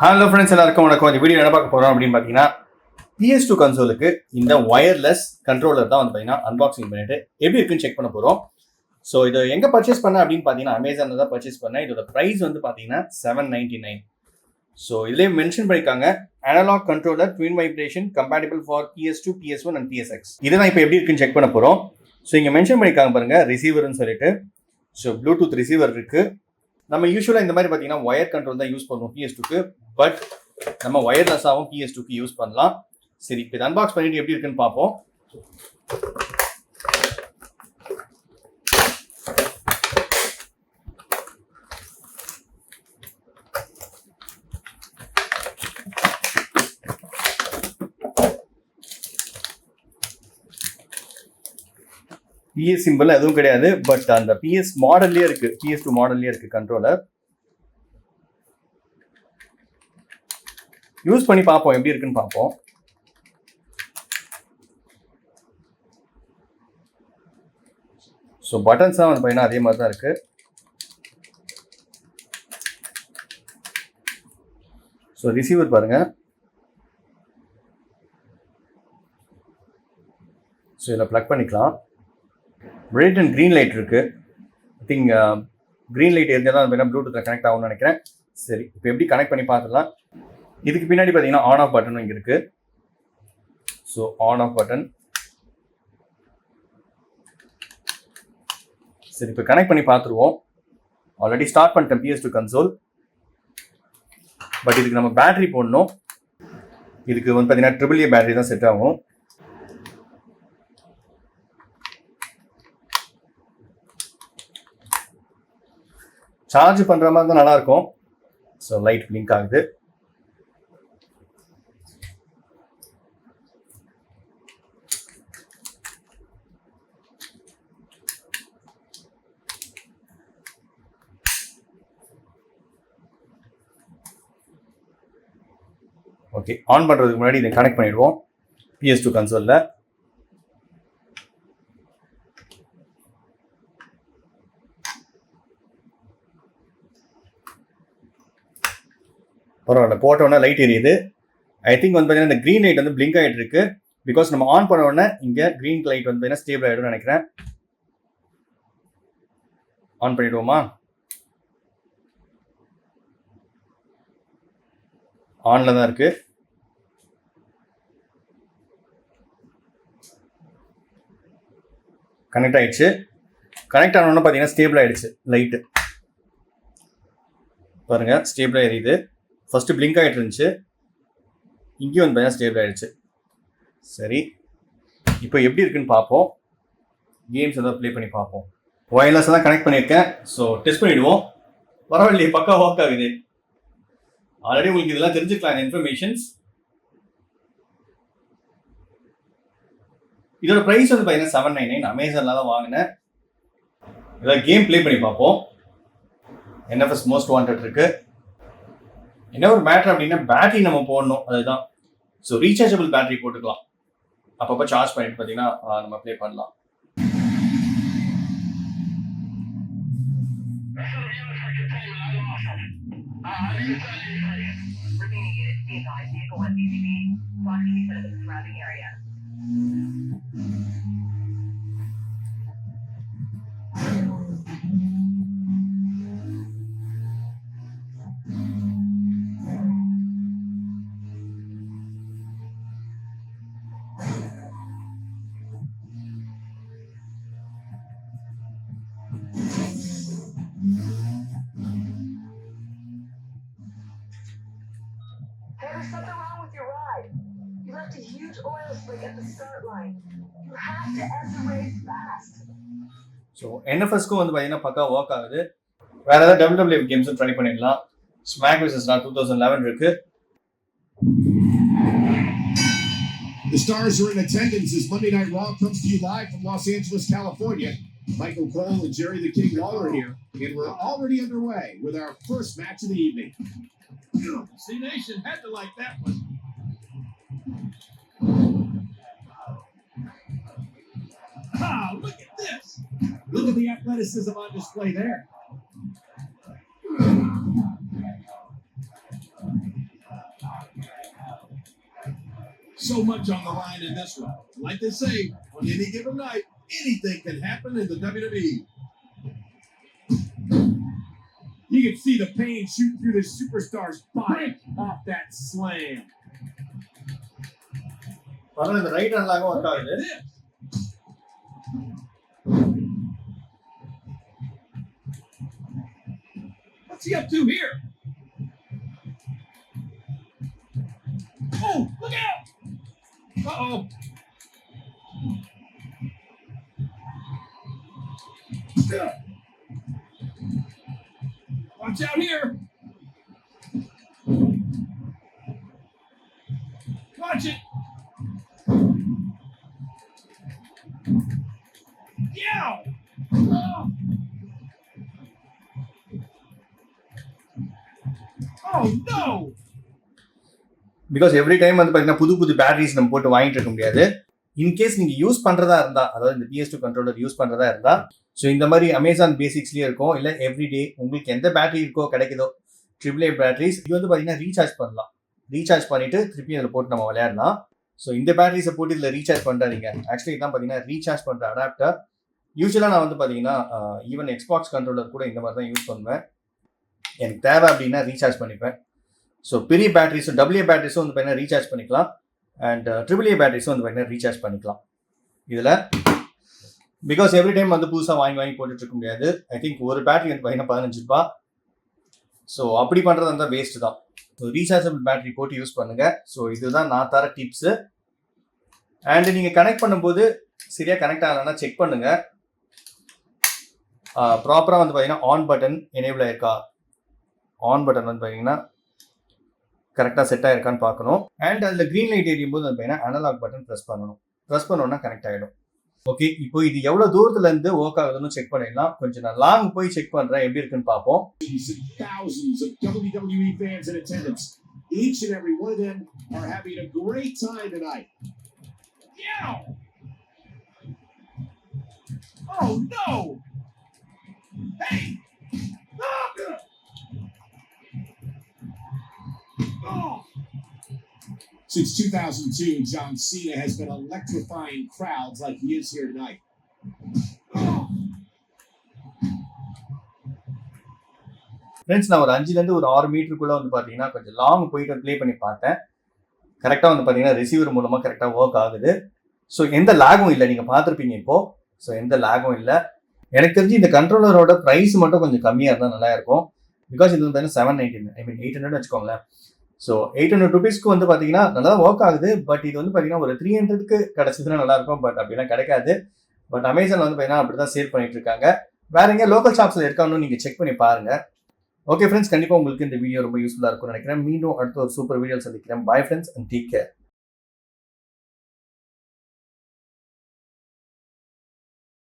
Hello friends, எல்லாருக்கும் வணக்கம். இந்த வீடியோ என்ன பார்க்க போகிறோம் அப்படின்னு பார்த்தீங்கன்னா, PS2 கன்சோலுக்கு இந்த ஒயர்லெஸ் கண்ட்ரோலர் தான் வந்து பார்த்தீங்கன்னா அன்பாக்சிங் பண்ணிட்டு எப்படி இருக்குன்னு செக் பண்ண போகிறோம். ஸோ இதை எங்கே பர்ச்சேஸ் பண்ண அப்படின்னு பார்த்தீங்கன்னா, அமேசானில் தான் பர்ச்சேஸ் பண்ணேன். இதோட ப்ரைஸ் வந்து பார்த்தீங்கன்னா $799. ஸோ இதுலேயே மென்ஷன் பண்ணியிருக்காங்க, analog controller twin vibration compatible for PS2, PS1 and PSX. இதுதான் இப்போ எப்படி இருக்குன்னு செக் பண்ண போகிறோம். ஸோ இங்கே மென்ஷன் பண்ணியிருக்காங்க பாருங்க, ரிசீவர்னு சொல்லிட்டு. ஸோ ப்ளூடூத் ரிசீவர் இருக்குது. நம்ம யூஸ்வலாக இந்த மாதிரி பார்த்தீங்கன்னா ஒயர் கண்ட்ரோல் தான் யூஸ் பண்ணுவோம் PS2க்கு. பட் நம்ம ஒயர்லெஸ்ஸாகவும் PS2க்கு யூஸ் பண்ணலாம். சரி, இப்போ இதை அன்பாக்ஸ் பண்ணிட்டு எப்படி இருக்குன்னு பார்ப்போம். PS சிம்பிள் எதுவும் கிடையாது, பட் அந்த PS மாடல்லே இருக்கு, PS2 மாடல்லே இருக்கு கண்ட்ரோலர். யூஸ் பண்ணி பார்ப்போம் எப்படி இருக்குன்னு பார்ப்போம். ஸோ பட்டன்ஸ் தான் வந்து பார்த்தீங்கன்னா அதே மாதிரி தான் இருக்கு. ஸோ ரிசீவர் பாருங்க. ஸோ இதில் ப்ளக் பண்ணிக்கலாம். ரெட் அண்ட் க்ரீன் லைட் இருக்கு. ஐ திங்க் க்ரீன் லைட் இருந்தால் தான் வேணா ப்ளூடூத்தில் கனெக்ட் ஆகும்னு நினைக்கிறேன். சரி, இப்போ எப்படி கனெக்ட் பண்ணி பார்த்துக்கலாம். இதுக்கு பின்னாடி பார்த்தீங்கன்னா ஆன் ஆஃப் பட்டன் இங்கே இருக்கு. So on off button. சரி, இப்போ கனெக்ட் பண்ணி பார்த்துருவோம். ஆல்ரெடி ஸ்டார்ட் பண்ணிட்டேன் PS2 கன்சோல். பட் இதுக்கு நம்ம பேட்டரி போடணும். இதுக்கு வந்து பார்த்தீங்கன்னா AAA பேட்டரி தான் செட் ஆகும். சார்ஜ் பண்ணுற மாதிரி தான் நல்லாயிருக்கும். ஸோ லைட் பிளிங்க் ஆகுது. ஓகே, ஆன் பண்ணுறதுக்கு முன்னாடி இதை கனெக்ட் பண்ணிடுவோம் PS2 கன்சோலில். பரவாயில்ல, போட்டோன்னா லைட் எரியுது. ஐ திங்க் வந்து பார்த்தீங்கன்னா இந்த க்ரீன் லைட் வந்து பிளிங்க் ஆகிட்டு இருக்கு. பிகாஸ் நம்ம ஆன் பண்ண உடனே இங்கே க்ரீன் லைட் வந்து பார்த்தீங்கன்னா ஸ்டேபிள் ஆகிடும்னு நினைக்கிறேன். ஆன் பண்ணிடுவோமா? ஆனில் தான் இருக்கு. கனெக்ட் ஆயிடுச்சு. கனெக்ட் ஆனோன்னு பார்த்தீங்கன்னா ஸ்டேபிள் ஆயிடுச்சு லைட்டு. பாருங்க, ஸ்டேபிளாக எரியுது. ஃபர்ஸ்ட் பிளிங்க் ஆகிட்டு இருந்துச்சு, இங்கேயும் வந்து பார்த்தீங்கன்னா ஸ்டேபிள் ஆயிடுச்சு. சரி, இப்போ எப்படி இருக்குன்னு பார்ப்போம். கேம்ஸ் ஏதாவது ப்ளே பண்ணி பார்ப்போம். ஒயர்லெஸ் தான் கனெக்ட் பண்ணியிருக்கேன். ஸோ டெஸ்ட் பண்ணிடுவோம். பரவாயில்லையே, பக்கா ஒர்க் ஆகுது. ஆல்ரெடி உங்களுக்கு இதெல்லாம் தெரிஞ்சுக்கலாம் இன்ஃபர்மேஷன்ஸ். இதோட ப்ரைஸ் வந்து பார்த்தீங்கன்னா $799. அமேசானில் தான் வாங்கினேன். ஏதாவது கேம் ப்ளே பண்ணி பார்ப்போம். NFS மோஸ்ட் வாண்டட் இருக்கு. என்ன ஒரு மேட்டர் அப்படின்னா பேட்டரி நம்ம போடணும், அதுதான். ஸோ ரீசார்ஜபிள் பேட்டரி போட்டுக்கலாம். அப்பப்போ சார்ஜ் பண்ணிட்டு பார்த்தீங்கன்னா நம்ம ப்ளே பண்ணலாம். There's something wrong with your ride. You left a huge oil slick at the start line. You have to end the race fast. So NFSக்கும் வந்து பார்த்தீங்கன்னா பக்கா ஒர்க் ஆகுது. வேற ஏதாவது WWE கேம்ஸும் ட்ரை பண்ணிடலாம். Smack vs. Raw 2011 இருக்கு. The stars are in attendance as Monday Night Raw comes to you live from Los Angeles, California. Michael Cole and Jerry the King Lawler here, and we're already underway with our first match of the evening. C Nation had to like that one. Ah, look at this. Look at the athleticism on display there. So much on the line in this one. Like they say, on any given night, anything can happen in the WWE. You can see the pain shoot through this superstar's body off that slam. பரவாயில்ல, இந்த right ஹேண்ட்லாக work ஆகுது. What's he up to here? Oh, look out! Uh-oh. Watch out here. Watch it. Yow! Oh no! Because every time வந்து பார்த்தீங்கன்னா புது புது batteries நம்ம போட்டு வாங்கிட்டு இருக்க முடியாது. இன்கேஸ் நீங்கள் யூஸ் பண்ணுறதா இருந்தால், அதாவது இந்த PS2 கண்ட்ரோலர் யூஸ் பண்ணுறதா இருந்தால், ஸோ இந்த மாதிரி அமேசான் பேசிக்ஸ்லேயே இருக்கும். இல்லை எவ்ரிடே உங்களுக்கு எந்த பேட்டரி இருக்கோ கிடைக்குதோ AAA பேட்டரிஸ், இது வந்து பார்த்தீங்கன்னா ரீசார்ஜ் பண்ணலாம். ரீசார்ஜ் பண்ணிவிட்டு திருப்பி அதில் போட்டு நம்ம விளையாடலாம். ஸோ இந்த பேட்டரிஸை போட்டு இதில் ரீசார்ஜ் பண்ணுறாதீங்க. ஆக்சுவலி இதான் பார்த்தீங்கன்னா ரீசார்ஜ் பண்ணுற அடாப்டர். யூஸ்வலாக நான் வந்து பார்த்தீங்கன்னா ஈவன் எக்ஸ்பாக்ஸ் கண்ட்ரோலர் கூட இந்த மாதிரி தான் யூஸ் பண்ணுவேன். எனக்கு தேவை அப்படின்னா ரீசார்ஜ் பண்ணிப்பேன். ஸோ பெரிய பேட்டரிஸும் AA பேட்டரிஸும் வந்து பார்த்தீங்கன்னா ரீசார்ஜ் பண்ணிக்கலாம். அண்ட் AAA பேட்டரிஸும் வந்து பார்த்தீங்கன்னா ரீசார்ஜ் பண்ணிக்கலாம். இதில் பிகாஸ் எவ்ரி டைம் வந்து புதுசாக வாங்கி போட்டுட்டு இருக்க முடியாது. ஐ திங்க் ஒரு பேட்டரி வந்து பார்த்தீங்கன்னா 15 ரூபா. ஸோ அப்படி பண்ணுறது வந்து வேஸ்ட்டு தான். ஸோ ரீசார்ஜபிள் பேட்டரி போட்டு யூஸ் பண்ணுங்கள். ஸோ இதுதான் நான் தர டிப்ஸு. அண்ட் நீங்கள் கனெக்ட் பண்ணும்போது சரியாக கனெக்ட் ஆகலைன்னா செக் பண்ணுங்கள். ப்ராப்பராக வந்து பார்த்தீங்கன்னா ஆன் பட்டன் எனேபிள் ஆயிருக்கா, ஆன் பட்டன் வந்து பார்த்தீங்கன்னா கரெக்டாக செட் ஆயிருக்கான்னு பார்க்கணும். அண்ட் அதில் க்ரீன் லைட் எரியும் போது வந்து பார்த்தீங்கன்னா அனலாக் பட்டன் ப்ரெஸ் பண்ணணும். ப்ரெஸ் பண்ணோன்னா கனெக்ட் ஆகிடும். ஓகே, இப்போ இது எவ்வளோ தூரத்துலேருந்து ஒர்க் ஆகுதுன்னு செக் பண்ணிடலாம். கொஞ்சம் நான் லாங் போய் செக் பண்ணுறேன், எப்படி இருக்குன்னு பார்ப்போம். Thousands of WWE fans in attendance. Each and every one of them are having a great time tonight. Yow! Oh no! Hey! Ah! Oh! Since 2002, John Cena has been electrifying crowds like he is here tonight. Friends, நான் ஒரு 5லேருந்து ஒரு 6 மீட்டருக்குள்ளே வந்து பார்த்தீங்கன்னா கொஞ்சம் long போயிட்டு play பண்ணி பார்த்தேன். கரெக்டாக வந்து பார்த்தீங்கன்னா ரிசீவர் மூலமாக கரெக்டாக ஒர்க் ஆகுது. ஸோ எந்த லேகும் இல்லை, நீங்கள் பார்த்துருப்பீங்க இப்போது. ஸோ எந்த லேகும் இல்லை. எனக்கு தெரிஞ்சு இந்த கண்ட்ரோலரோட ப்ரைஸ் மட்டும் கொஞ்சம் கம்மியாக இருந்தால் நல்லா இருக்கும். பிகாஸ் இது வந்து 799, ஐ மீன் 800 வச்சுக்கோங்களேன். ஸோ 800 ருபீஸ்க்கு வந்து பார்த்தீங்கன்னா நல்லா ஒர்க் ஆகுது. பட் இது வந்து பார்த்தீங்கன்னா ஒரு 300க்கு கிடச்சிதுன்னா நல்லாயிருக்கும். பட் அப்படிலாம் கிடைக்காது. பட் அமேசானில் வந்து பார்த்தீங்கன்னா அப்படி தான் சேல் பண்ணிட்டு இருக்காங்க. வேற எங்கேயா லோக்கல் ஷாப்ஸில் இருக்கான்னு நீங்கள் செக் பண்ணி பாருங்கள். ஓகே ஃப்ரெண்ட்ஸ், கண்டிப்பாக உங்களுக்கு இந்த வீடியோ ரொம்ப யூஸ்ஃபுல்லாக இருக்கும்னு நினைக்கிறேன். மீண்டும் அடுத்த ஒரு சூப்பர் வீடியோ சந்திக்கிறேன். Bye friends and take care.